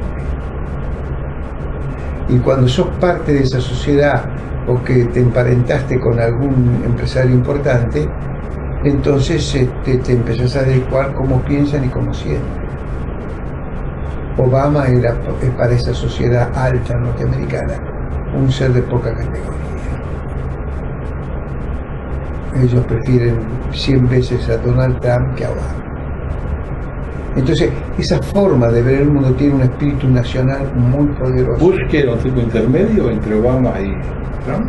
Y cuando sos parte de esa sociedad o que te emparentaste con algún empresario importante, entonces te empezás a adecuar cómo piensan y cómo sienten. Obama es para esa sociedad alta norteamericana un ser de poca categoría. Ellos prefieren 100 veces a Donald Trump que a Obama. Entonces, esa forma de ver el mundo tiene un espíritu nacional muy poderoso. ¿Bush que era un tipo intermedio entre Obama y Trump?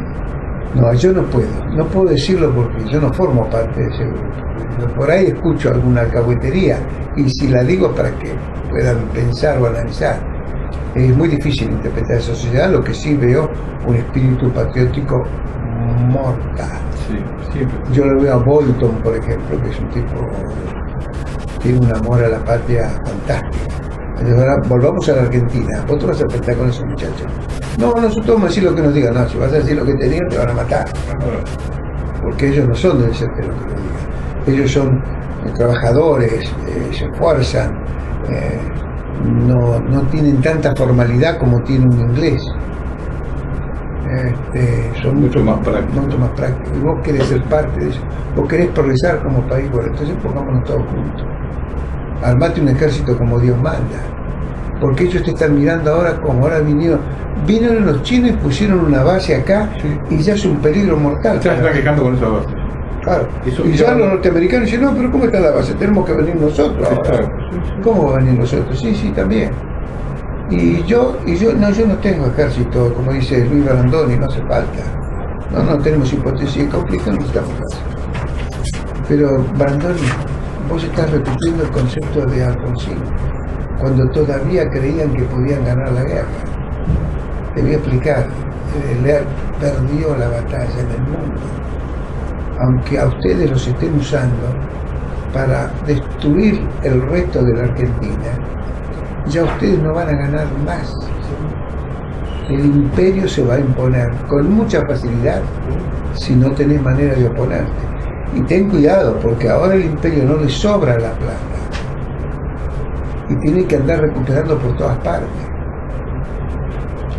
No, yo no puedo decirlo porque yo no formo parte de ese grupo. Por ahí escucho alguna alcahuetería y si la digo para que puedan pensar o analizar. Es muy difícil interpretar esa sociedad, lo que sí veo un espíritu patriótico mortal. Sí, siempre. Yo lo veo a Bolton, por ejemplo, que es un tipo tiene un amor a la patria fantástico. Entonces ahora volvamos a la Argentina. Vos te vas a pelear con esos muchachos. No, nosotros vamos a decir lo que nos digan. No, si vas a decir lo que te digan, te van a matar. Porque ellos no son del centro de lo que nos digan. Ellos son trabajadores, se esfuerzan, no tienen tanta formalidad como tiene un inglés. Son mucho más prácticos. Y vos querés ser parte de eso. Vos querés progresar como país. Bueno, entonces pongámonos todos juntos. Armate un ejército como Dios manda. Porque ellos te están mirando ahora como ahora vinieron los chinos y pusieron una base acá, sí, y ya es un peligro mortal. Ya se están quejando con esa base. Claro. Y ya los norteamericanos dicen, no, pero ¿cómo está la base? Tenemos que venir nosotros ahora. Claro. ¿Cómo va a venir nosotros? Sí, también. Y yo no tengo ejército, como dice Luis Brandoni, no hace falta. No tenemos hipótesis de conflicto, no necesitamos base. Pero Brandoni, vos estás repitiendo el concepto de Alfonsín, cuando todavía creían que podían ganar la guerra. Te voy a explicar, Lear perdió la batalla en el mundo, aunque a ustedes los estén usando para destruir el resto de la Argentina, ya ustedes no van a ganar más. El imperio se va a imponer con mucha facilidad si no tenés manera de oponerte. Y ten cuidado, porque ahora el imperio no le sobra la plata y tiene que andar recuperando por todas partes.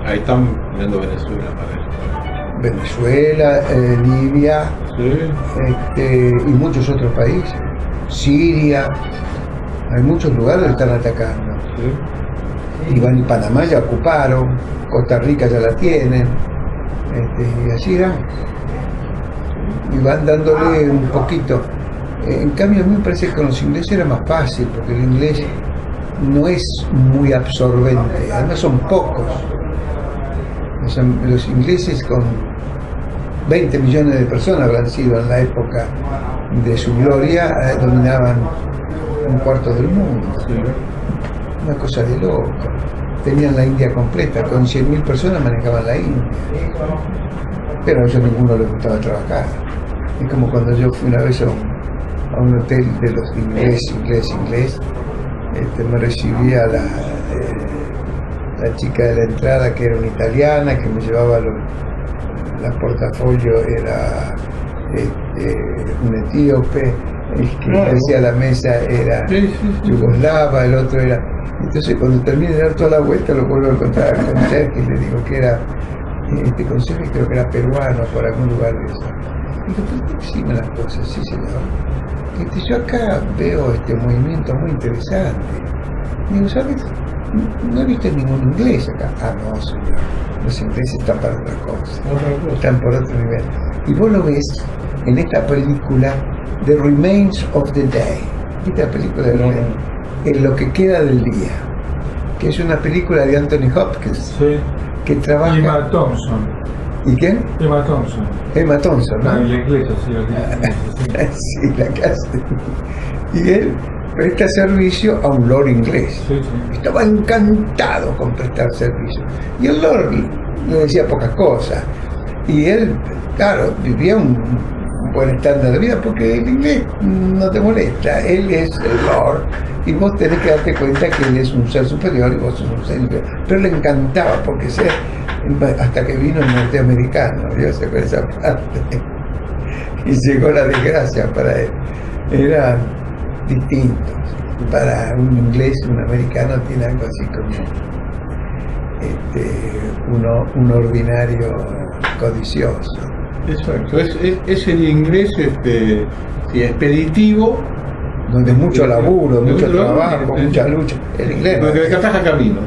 Ahí están viendo Venezuela para eso. Venezuela, Libia, sí, y muchos otros países. Siria, hay muchos lugares que están atacando. Sí. Y Panamá ya ocuparon, Costa Rica ya la tienen, y así van. Y van dándole un poquito. En cambio a mí me parece que con los ingleses era más fácil, porque el inglés no es muy absorbente, además son pocos. Los ingleses con 20 millones de personas habrán sido en la época de su gloria, dominaban un cuarto del mundo. Sí. Una cosa de loco. Tenían la India completa, con 100.000 personas manejaban la India. Pero a ellos ninguno les gustaba trabajar. Es como cuando yo fui una vez a un hotel de los inglés, me recibía la chica de la entrada, que era una italiana, que me llevaba la portafolio, era un etíope, el que hacía la mesa era yugoslava, el otro era... Entonces cuando terminé de dar toda la vuelta lo vuelvo a encontrar con Sergio y le digo que era consejo, creo que era peruano, por algún lugar de eso. Digo, ¿por qué decime las cosas? Sí, señor. Yo acá veo este movimiento muy interesante. Digo, ¿sabes? No he visto ningún inglés acá. Ah, no, señor. Los ingleses están para otra cosa. Están por otro nivel. Y vos lo ves en esta película The Remains of the Day. Esta película en lo que queda del día, que es una película de Anthony Hopkins, sí, que trabaja... Emma Thompson. ¿Y quién? Emma Thompson. Emma Thompson, ¿no? La iglesia, sí, la iglesia. Sí, la casa. Y él presta servicio a un lord inglés. Sí. Estaba encantado con prestar servicio. Y el lord le decía pocas cosas. Y él, claro, vivía un buen estándar de vida porque el inglés no te molesta. Él es el lord y vos tenés que darte cuenta que él es un ser superior y vos sos un ser inferior. Pero le encantaba, porque hasta que vino el norteamericano, ¿vio? Se fue esa parte y llegó la desgracia para él. Eran distintos. Para un inglés, un americano tiene algo así como un ordinario codicioso. Exacto, es el inglés sí, expeditivo, donde mucho laburo, mucho trabajo, laburo, mucha lucha. El inglés. Porque ataja caminos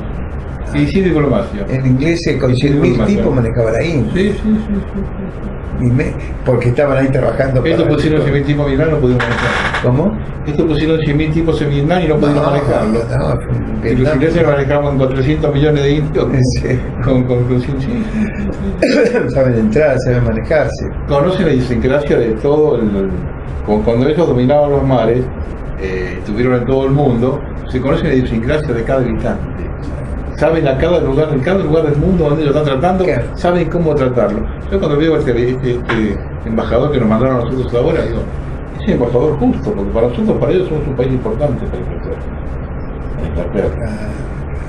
y sin diplomacia. El inglés con 100.000 tipos manejaba la India. Sí. Porque estaban ahí trabajando. Estos pusieron 100.000 tipos en Vietnam, no pudieron manejarlo. ¿Cómo? Estos pusieron 100.000 tipos en Vietnam y no pudieron manejarlo. Y los ingleses manejaban con 300 millones de indios. Sí. Con saben entrar, saben manejarse. Conocen la idiosincrasia de todo cuando ellos dominaban los mares, estuvieron en todo el mundo, se conoce la idiosincrasia de cada habitante. Saben en cada lugar del mundo donde ellos están tratando, claro. Saben cómo tratarlo. Yo cuando veo este embajador que nos mandaron a nosotros ahora, digo, es un embajador justo, porque para ellos somos un país importante para Inglaterra.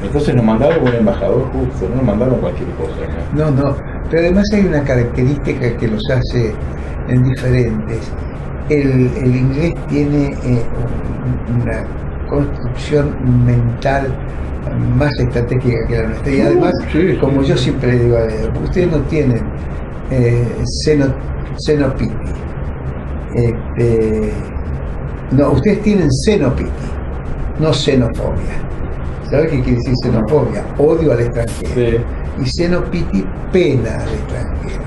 Entonces nos mandaron un embajador justo, no nos mandaron cualquier cosa. No, pero además hay una característica que los hace diferentes. El inglés tiene una construcción mental más estratégica que la nuestra, y además, como yo siempre le digo a ellos, ustedes no tienen xenopiti, no, ustedes tienen xenopiti, no xenofobia. ¿Sabes qué quiere decir xenofobia? Odio al extranjero. Sí. Y xenopiti, pena al extranjero.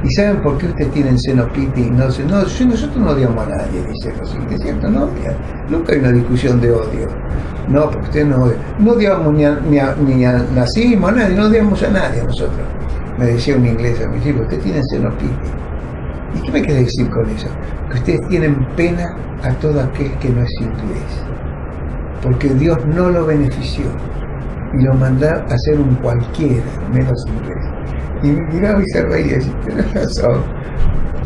¿Y saben por qué ustedes tienen xenopiti? Nosotros no odiamos a nadie, dice José, es cierto, no odian. Nunca hay una discusión de odio. No, porque ustedes no odian. No odiamos ni a nazismo, a nadie, no odiamos a nadie nosotros. Me decía un inglés a mis hijos, ustedes tienen xenopiti. ¿Y qué me quiere decir con eso? Que ustedes tienen pena a todo aquel que no es inglés. Porque Dios no lo benefició y lo mandó a ser un cualquiera, menos inglés. Y me miraba y se reía y decía, tenés razón,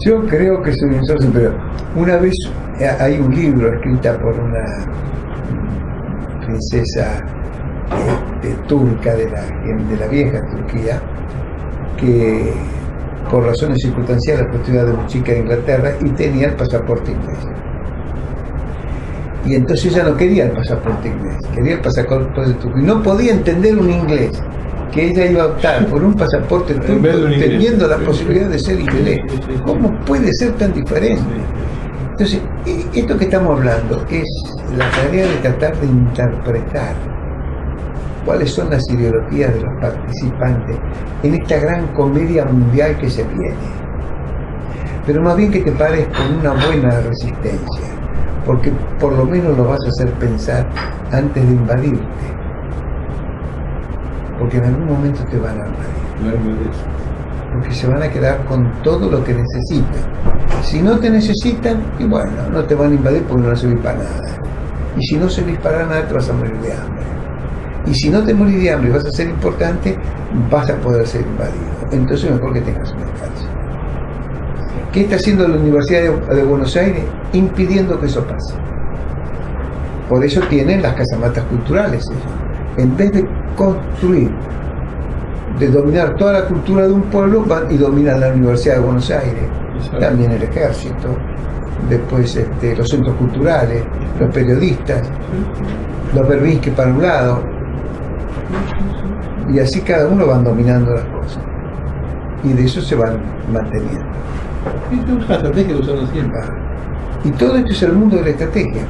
yo creo que soy un socio, pero una vez hay un libro escrita por una princesa turca de la vieja Turquía, que por razones circunstanciales fue estudiada de una chica de Inglaterra y tenía el pasaporte inglés. Y entonces ella no quería el pasaporte inglés, quería el pasaporte turco. Y no podía entender un inglés, que ella iba a optar por un pasaporte turco teniendo la posibilidad de ser inglés. ¿Cómo puede ser tan diferente? Entonces, esto que estamos hablando es la tarea de tratar de interpretar cuáles son las ideologías de los participantes en esta gran comedia mundial que se viene. Pero más bien que te pares con una buena resistencia, porque por lo menos lo vas a hacer pensar antes de invadirte, porque en algún momento te van a invadir, porque se van a quedar con todo lo que necesitan. Si no te necesitan, y bueno, no te van a invadir porque no va a servir para nada, y si no servís para nada te vas a morir de hambre, y si no te morís de hambre y vas a ser importante, vas a poder ser invadido. Entonces mejor que tengas una cárcel. ¿Qué está haciendo la Universidad de Buenos Aires? Impidiendo que eso pase. Por eso tienen las casamatas culturales ellos. En vez de construir, de dominar toda la cultura de un pueblo, van y dominan la Universidad de Buenos Aires, también el ejército, después los centros culturales, los periodistas, los Berbinsky para un lado, y así cada uno van dominando las cosas, y de eso se van manteniendo. Es una estrategia que usan siempre. Y todo esto es el mundo de la estrategia.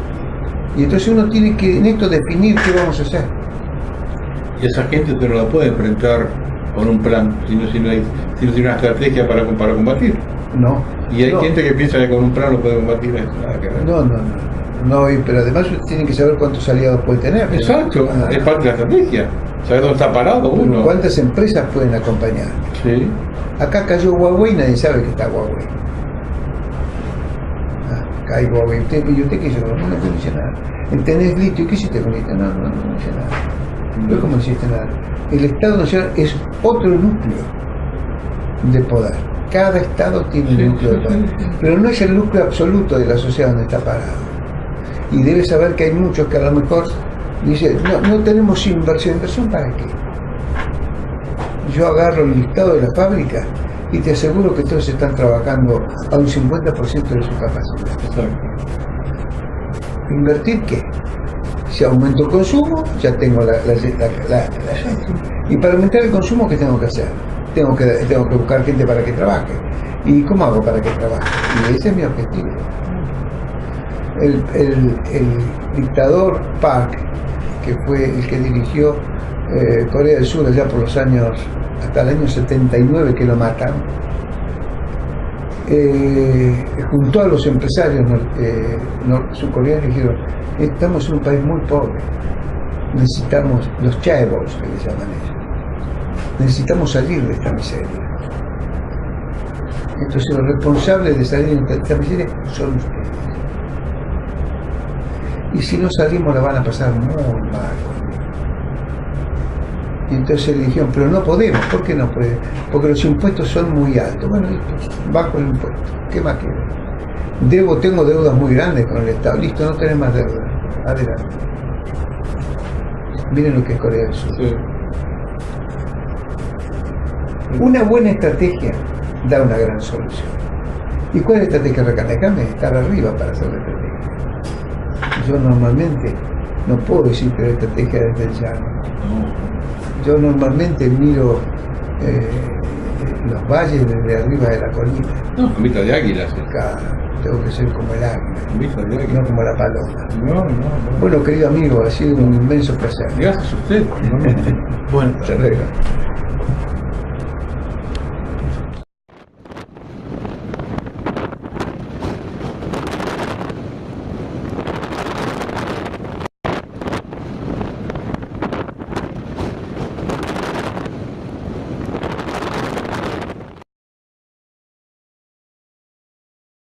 Y entonces uno tiene que en esto definir qué vamos a hacer. Y esa gente no la puede enfrentar con un plan, si no tiene una estrategia para combatir. No. Y hay gente que piensa que con un plan lo puede combatir. Nada que ver. No, pero además tienen que saber cuántos aliados puede tener. Exacto, es parte de la estrategia. Saber dónde está parado uno. ¿Cuántas empresas pueden acompañar? Sí. Acá cayó Huawei y nadie sabe que está Huawei. Acá hay Huawei. ¿Y usted qué hizo? No hice nada. ¿Tenés litio? ¿Qué hiciste con litio? No hice nada. ¿Pero cómo no hiciste nada? El Estado Nacional es otro núcleo de poder. Cada Estado tiene un núcleo de poder. Pero no es el núcleo absoluto de la sociedad donde está parado. Y debe saber que hay muchos que a lo mejor dicen, no tenemos inversión. ¿Inversión para qué? Yo agarro el listado de la fábrica y te aseguro que todos están trabajando a un 50% de su capacidad. Exacto. ¿Invertir qué? Si aumento el consumo, ya tengo y para aumentar el consumo, ¿qué tengo que hacer? Tengo que buscar gente para que trabaje. ¿Y cómo hago para que trabaje? Y ese es mi objetivo. El dictador Park, que fue el que dirigió Corea del Sur allá por los años, hasta el año 79 que lo matan, juntó a los empresarios surcoreanos y dijeron, estamos en un país muy pobre, necesitamos los chaebols, que les llaman ellos, necesitamos salir de esta miseria. Entonces los responsables de salir de esta miseria son ustedes. Y si no salimos la van a pasar muy mal. Y entonces le dijeron, pero no podemos. ¿Por qué no puede? Porque los impuestos son muy altos. Bueno, listo, bajo el impuesto. ¿Qué más quiere? Tengo deudas muy grandes con el Estado. Listo, no tenés más deudas. Adelante. Miren lo que es Corea del Sur. Sí. Una buena estrategia da una gran solución. ¿Y cuál es la estrategia Recana? Déjame estar arriba para hacer la estrategia. Yo normalmente no puedo decir que la estrategia desde el llano. Yo normalmente miro los valles desde arriba de la colina. No, con vista de águila, sí. Acá tengo que ser como el águila, Con vista de águila. no como la paloma. No. Bueno, querido amigo, ha sido un inmenso placer. Gracias a usted. Bueno. Hasta luego.